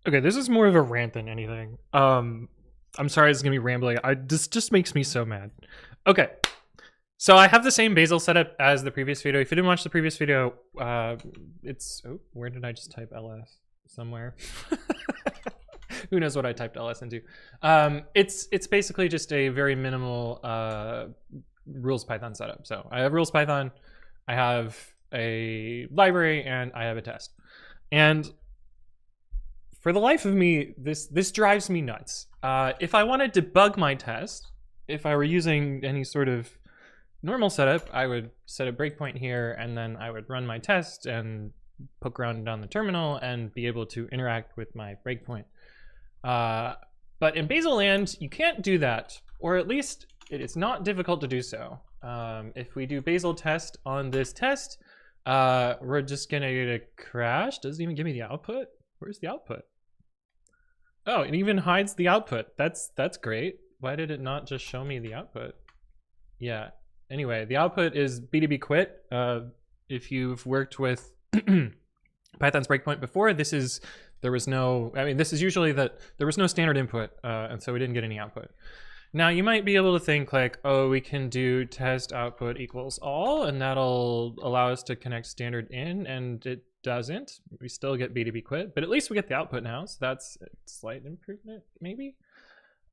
Okay, this is more of a rant than anything. I'm sorry, it's gonna be rambling. This just makes me so mad. Okay, so I have the same bazel setup as the previous video. If you didn't watch the previous video, it's where did I just type ls somewhere? Who knows what I typed ls into? It's basically just a very minimal rules Python setup. So I have rules Python, I have a library, and I have a test. And for the life of me, this drives me nuts. If I wanted to debug my test, if I were using any sort of normal setup, I would set a breakpoint here, and then I would run my test and poke around on the terminal and be able to interact with my breakpoint. But in bazel land, you can't do that, or at least it's not difficult to do so. If we do bazel test on this test, we're just gonna get a crash. Doesn't even give me the output. Where's the output? Oh, it even hides the output. That's great. Why did it not just show me the output? Yeah. Anyway, the output is BDB quit. If you've worked with Python's breakpoint before, this is this is usually that there was no standard input, and so we didn't get any output. Now you might be able to think like, oh, we can do test output equals all, and that'll allow us to connect standard in, and it doesn't. We still get BDB quit, but at least we get the output now, so that's a slight improvement, maybe.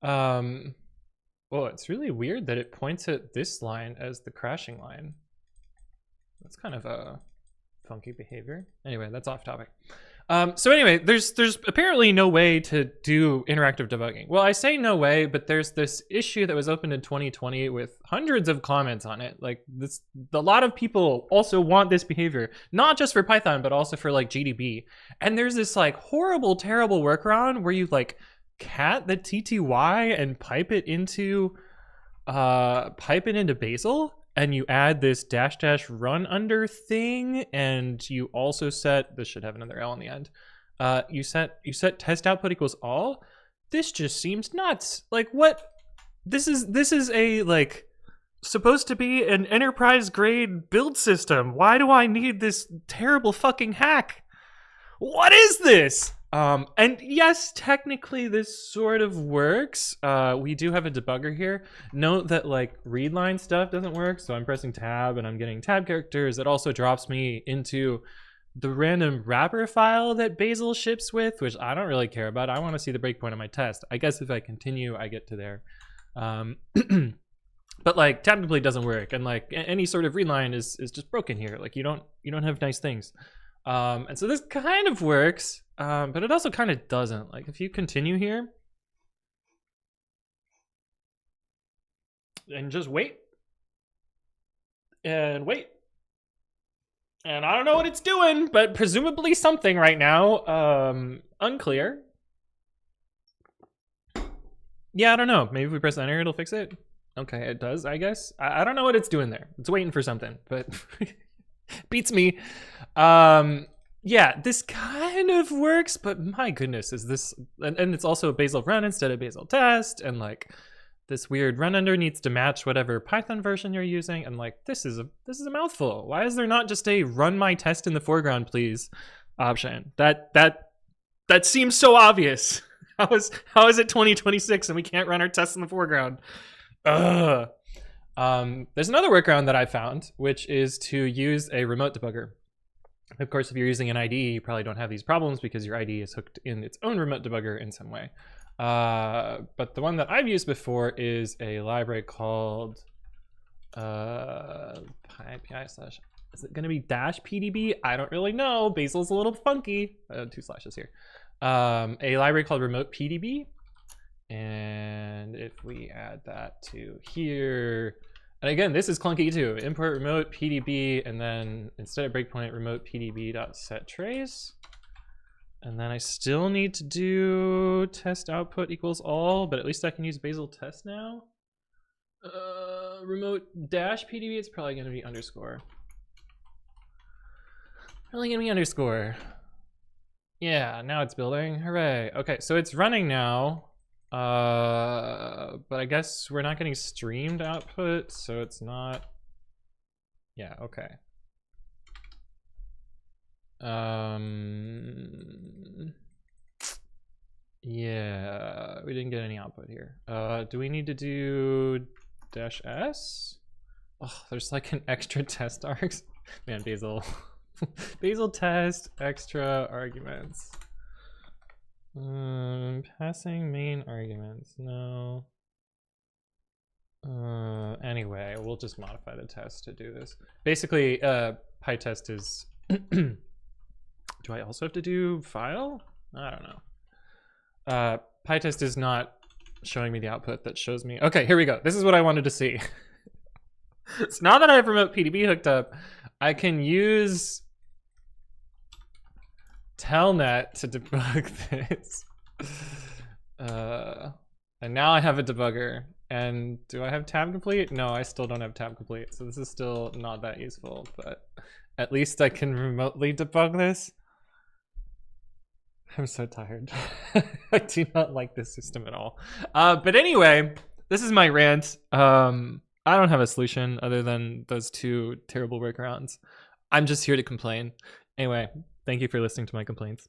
Well, it's really weird that it points at this line as the crashing line. That's kind of a funky behavior. Anyway, that's off topic. So anyway, there's apparently no way to do interactive debugging. Well, I say no way, but there's this issue that was opened in 2020 with hundreds of comments on it. Like a lot of people also want this behavior, not just for Python, but also for like GDB. And there's this like horrible, terrible workaround where you like cat the TTY and pipe it into bazel. And you add this -- run under thing, and you also set, this should have another L in the end. You set test output equals all. This just seems nuts. Like what? This is a like supposed to be an enterprise grade build system. Why do I need this terrible fucking hack? What is this? And yes, technically this sort of works. We do have a debugger here. Note that like readline stuff doesn't work, so I'm pressing tab and I'm getting tab characters. It also drops me into the random wrapper file that bazel ships with, which I don't really care about. I want to see the breakpoint on my test. I guess if I continue, I get to there. But like technically doesn't work, and like any sort of readline is just broken here. Like you don't have nice things. And so this kind of works, but it also kind of doesn't. Like if you continue here and just wait and wait, and I don't know what it's doing, but presumably something right now, unclear. Yeah, I don't know. Maybe if we press enter, it'll fix it. Okay, it does, I guess. I don't know what it's doing there. It's waiting for something, but beats me. Yeah, this kind of works, but my goodness, is this, and it's also a bazel run instead of bazel test, and like this weird run under needs to match whatever Python version you're using, and like this is a mouthful. Why is there not just a run my test in the foreground please option? That seems so obvious. How is it 2026 and we can't run our tests in the foreground? Ugh. There's another workaround that I found, which is to use a remote debugger. Of course, if you're using an IDE, you probably don't have these problems because your IDE is hooked in its own remote debugger in some way. But the one that I've used before is a library called pi/. Is it going to be -pdb? I don't really know. Bazel's a little funky. 2 slashes here. A library called remote pdb. And if we add that to here, and again, this is clunky too. Import remote pdb, and then instead of breakpoint, remote pdb.setTrace. And then I still need to do test output equals all, but at least I can use bazel test now. Remote -pdb, it's probably going to be underscore. Probably going to be underscore. Yeah, now it's building. Hooray. Okay, so it's running now. But I guess we're not getting streamed output, so it's not. Yeah, okay. we didn't get any output here. Do we need to do -s? Oh, there's like an extra test args. Man, Bazel. Bazel test, extra arguments. Passing main arguments, no. Anyway, we'll just modify the test to do this. Basically, PyTest is, do I also have to do file? I don't know. PyTest is not showing me the output that shows me. Okay, here we go. This is what I wanted to see. So now that I have remote PDB hooked up, I can use telnet to debug this. And now I have a debugger. And do I have tab complete? No, I still don't have tab complete. So this is still not that useful, but at least I can remotely debug this. I'm so tired. I do not like this system at all. But anyway, this is my rant. I don't have a solution other than those two terrible workarounds. I'm just here to complain. Anyway, thank you for listening to my complaints.